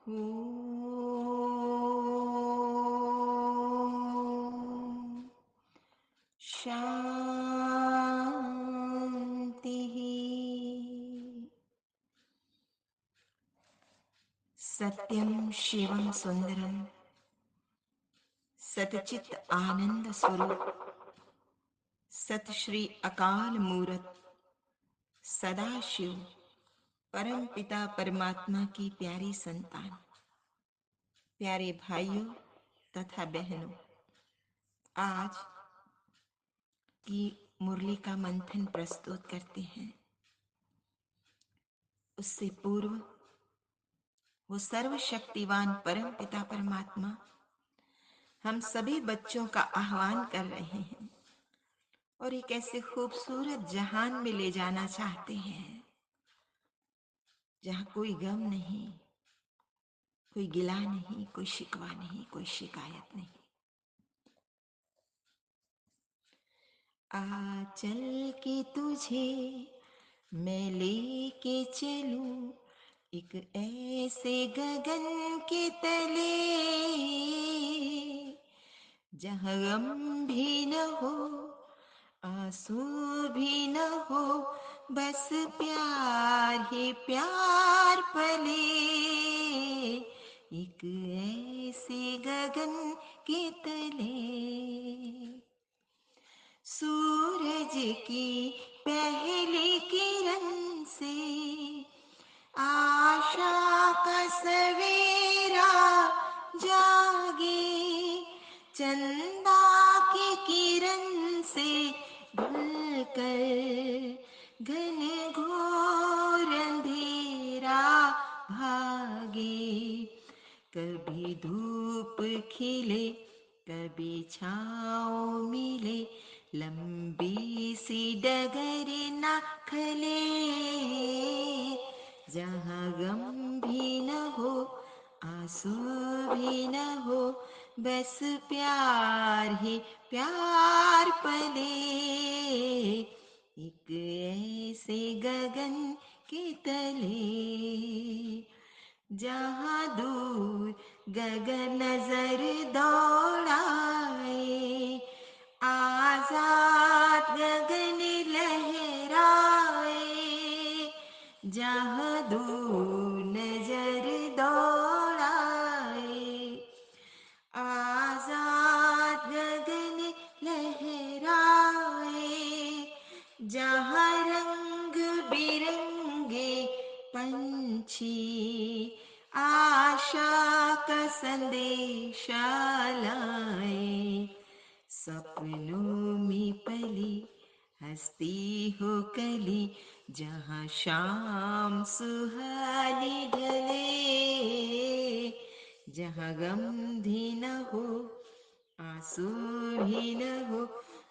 ॐ शान्तिः। सत्यं शिवं सुंदरं सतचित आनंद स्वरूप सत श्री अकाल मूरत सदाशिव परम पिता परमात्मा की प्यारी संतान, प्यारे भाइयों तथा बहनों, आज की मुरली का मंथन प्रस्तुत करते हैं। उससे पूर्व वो सर्वशक्तिवान परम पिता परमात्मा हम सभी बच्चों का आह्वान कर रहे हैं और एक ऐसे खूबसूरत जहान में ले जाना चाहते हैं जहाँ कोई गम नहीं, कोई गिला नहीं, कोई शिकवा नहीं, कोई शिकायत नहीं। आ चल के तुझे मैं लेके चलूं एक ऐसे गगन के तले जहाँ गम भी न हो, आंसू भी न हो, बस प्यार ही प्यार पले एक ऐसे गगन के तले। सूरज की पहली किरण से आशा का सवेरा जागे, चंदा की किरण से ढलकर घन घोर अंधेरा भागे। कभी धूप खिले कभी छाँव मिले, लंबी सी डगर न खले जहाँ गम भी न हो, आंसू भी न हो, बस प्यार ही प्यार पले एक ऐसे गगन के तले जहाँ दूर गगन नजर दौड़ाए, आजाद गगन लहराए, जहाँ दूर नजर दौड़ाए, आजाद गगन लहराए, जहाँ रंग बिरंगे पंछी आशा का संदेशा लाए। सपनों में पली हंसती हो कली, जहाँ शाम सुहानी ढले, जहाँ गम भी न हो, आंसू भी न हो,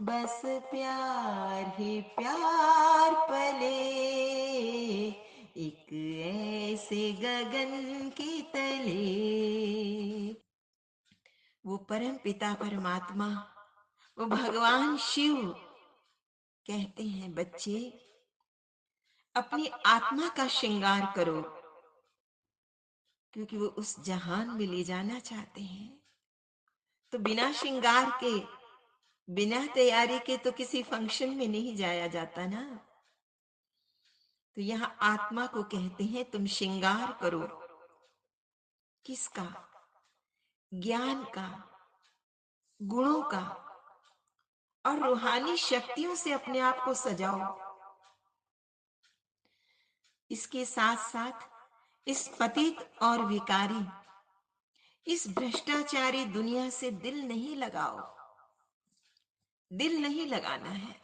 बस प्यार ही प्यार पले एक ऐसे गगन के तले। वो परम पिता परमात्मा, वो भगवान शिव कहते हैं, बच्चे अपनी आत्मा का श्रृंगार करो, क्योंकि वो उस जहान में ले जाना चाहते हैं। तो बिना श्रृंगार के, बिना तैयारी के तो किसी फंक्शन में नहीं जाया जाता ना। तो यहाँ आत्मा को कहते हैं तुम श्रृंगार करो। किसका? ज्ञान का, गुणों का और रूहानी शक्तियों से अपने आप को सजाओ। इसके साथ साथ इस पतित और विकारी, इस भ्रष्टाचारी दुनिया से दिल नहीं लगाओ, दिल नहीं लगाना है।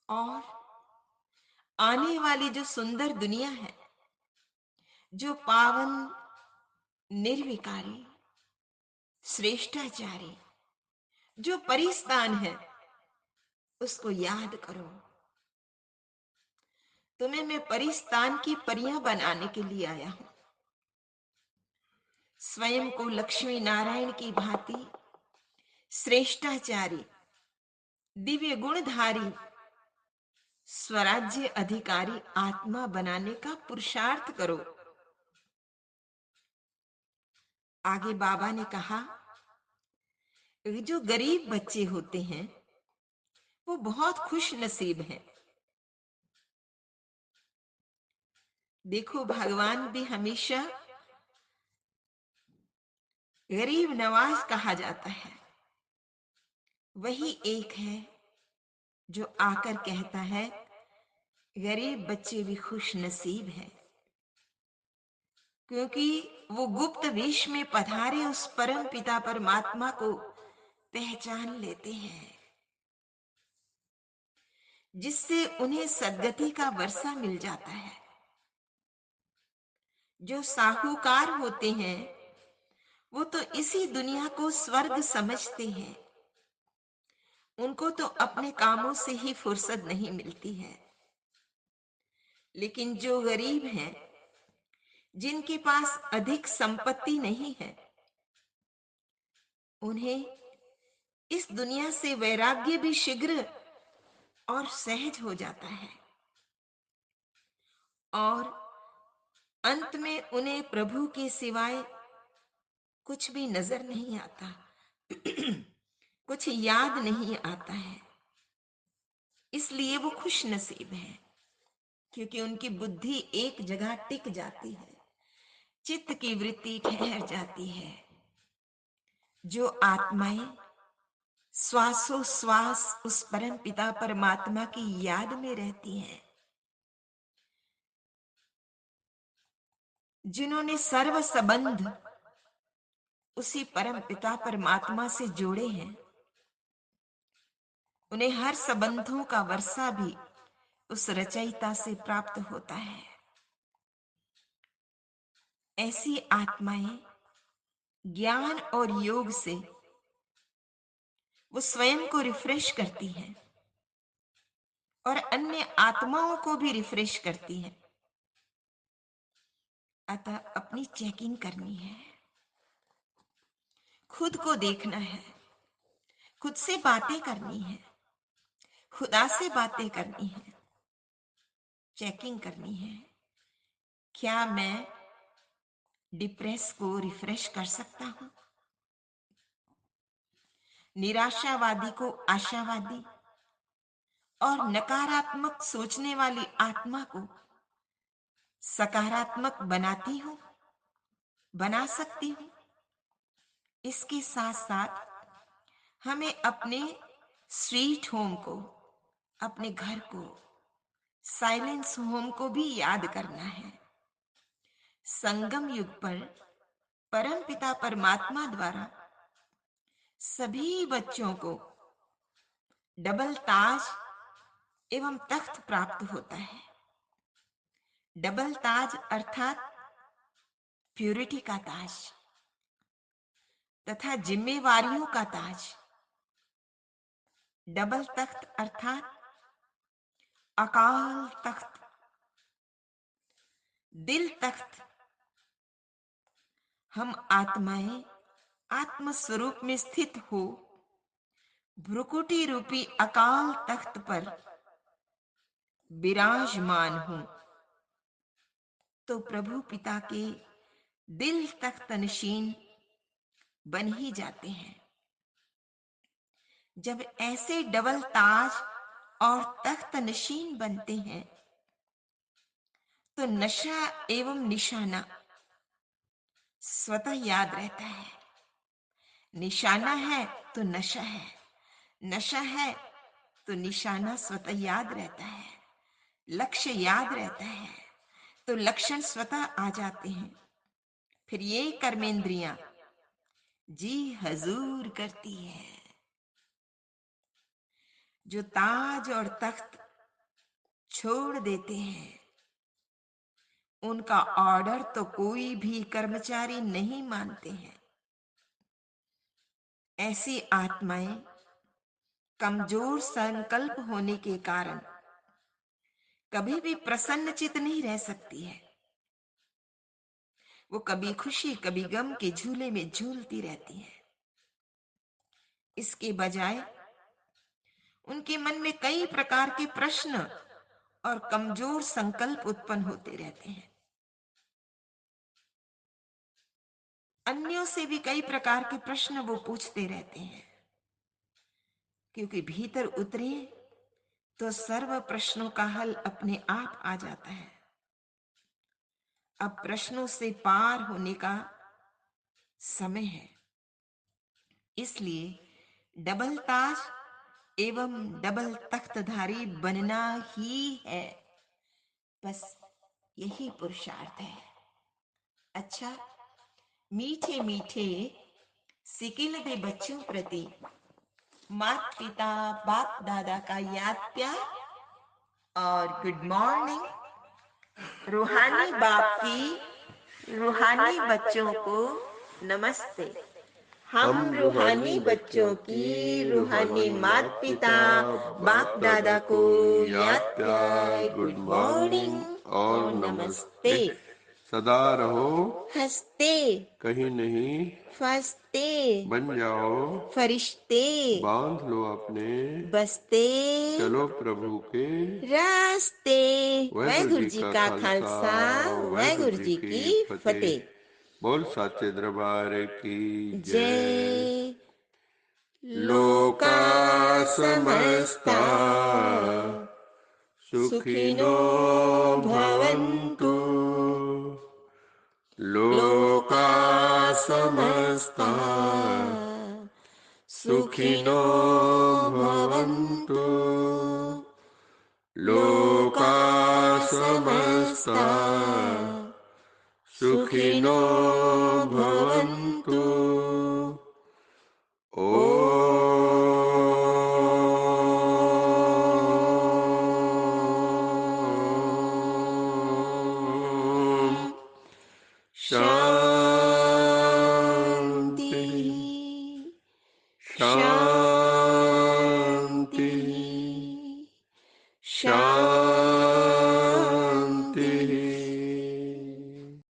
और आने वाली जो सुंदर दुनिया है, जो पावन, निर्विकारी, श्रेष्ठाचारी, जो परिस्तान है, उसको याद करो। तुम्हें मैं परिस्तान की परियां बनाने के लिए आया हूं। स्वयं को लक्ष्मी नारायण की भांति श्रेष्ठाचारी, दिव्य गुणधारी, स्वराज्य अधिकारी आत्मा बनाने का पुरुषार्थ करो। आगे बाबा ने कहा, जो गरीब बच्चे होते हैं वो बहुत खुश नसीब हैं। देखो, भगवान भी हमेशा गरीब नवाज कहा जाता है। वही एक है जो आकर कहता है, गरीब बच्चे भी खुश नसीब हैं, क्योंकि वो गुप्त वेश में पधारे उस परम पिता परमात्मा को पहचान लेते हैं, जिससे उन्हें सद्गति का वर्षा मिल जाता है। जो साहूकार होते हैं वो तो इसी दुनिया को स्वर्ग समझते हैं। उनको तो अपने कामों से ही फुर्सत नहीं मिलती है। लेकिन जो गरीब हैं, जिनके पास अधिक संपत्ति नहीं है, उन्हें इस दुनिया से वैराग्य भी शीघ्र और सहज हो जाता है, और अंत में उन्हें प्रभु के सिवाय कुछ भी नजर नहीं आता। कुछ याद नहीं आता है। इसलिए वो खुश नसीब है, क्योंकि उनकी बुद्धि एक जगह टिक जाती है, चित्त की वृत्ति ठहर जाती है। जो आत्माएं श्वासोश्वास उस परम पिता परमात्मा की याद में रहती हैं, जिन्होंने सर्व संबंध उसी परम पिता परमात्मा से जोड़े हैं, उन्हें हर संबंधों का वर्षा भी उस रचयिता से प्राप्त होता है। ऐसी आत्माएं ज्ञान और योग से वो स्वयं को रिफ्रेश करती हैं और अन्य आत्माओं को भी रिफ्रेश करती हैं। अतः अपनी चेकिंग करनी है, खुद को देखना है, खुद से बातें करनी है, खुदा से बातें करनी है, चेकिंग करनी है। क्या मैं डिप्रेस को रिफ्रेश कर सकता हूं? निराशावादी को आशावादी और नकारात्मक सोचने वाली आत्मा को सकारात्मक बनाती हूं, बना सकती हूं। इसके साथ साथ हमें अपने स्वीट होम को, अपने घर को, साइलेंस होम को भी याद करना है। संगम युग पर परम पिता परमात्मा द्वारा सभी बच्चों को डबल ताज एवं तख्त प्राप्त होता है। डबल ताज अर्थात प्यूरिटी का ताज तथा जिम्मेवारियों का ताज। डबल तख्त अर्थात अकाल तख्त, दिल तख्त। हम आत्माएं आत्म स्वरूप में स्थित हो भ्रुकुटी रूपी अकाल तख्त पर विराजमान हूं, तो प्रभु पिता के दिल तख्त नशीन बन ही जाते हैं। जब ऐसे डबल ताज और तख्त नशीन बनते हैं, तो नशा एवं निशाना स्वतः याद रहता है। निशाना है तो नशा है, नशा है तो निशाना स्वतः याद रहता है, लक्ष्य याद रहता है, तो लक्षण स्वतः आ जाते हैं। फिर ये कर्मेंद्रियां जी हजूर करती है। जो ताज और तख्त छोड़ देते हैं, उनका ऑर्डर तो कोई भी कर्मचारी नहीं मानते हैं। ऐसी आत्माएं कमजोर संकल्प होने के कारण कभी भी प्रसन्न चित नहीं रह सकती है। वो कभी खुशी कभी गम के झूले में झूलती रहती है। इसके बजाय उनके मन में कई प्रकार के प्रश्न और कमजोर संकल्प उत्पन्न होते रहते हैं। अन्यों से भी कई प्रकार के प्रश्न वो पूछते रहते हैं, क्योंकि भीतर उतरे तो सर्व प्रश्नों का हल अपने आप आ जाता है। अब प्रश्नों से पार होने का समय है, इसलिए डबल ताज एवं डबल तख्तधारी बनना ही है, बस यही पुरुषार्थ है। अच्छा, मीठे मीठे सिकिलदे बच्चों प्रति माता पिता बाप दादा का याद प्यार और गुड मॉर्निंग। रूहानी बाप की रूहानी बच्चों को नमस्ते। हम रूहानी बच्चों की रूहानी माता पिता बाप दादा को याद प्यार गुड मॉर्निंग और नमस्ते। सदा रहो हंसते, कहीं नहीं फंसते, बन जाओ फरिश्ते, बांध लो अपने बसते चलो प्रभु के रास्ते। वाहेगुरु जी का खालसा वाहेगुरु जी की फतेह। बोल साचे दरबार की जय। जय। लोका समस्ता सुखिनो भवन्तु। लोका समस्ता सुखिनो भवन्तु। लोका समस्ता सुखिनो भवन्तु। ओम शांति शांति, शांति शांति।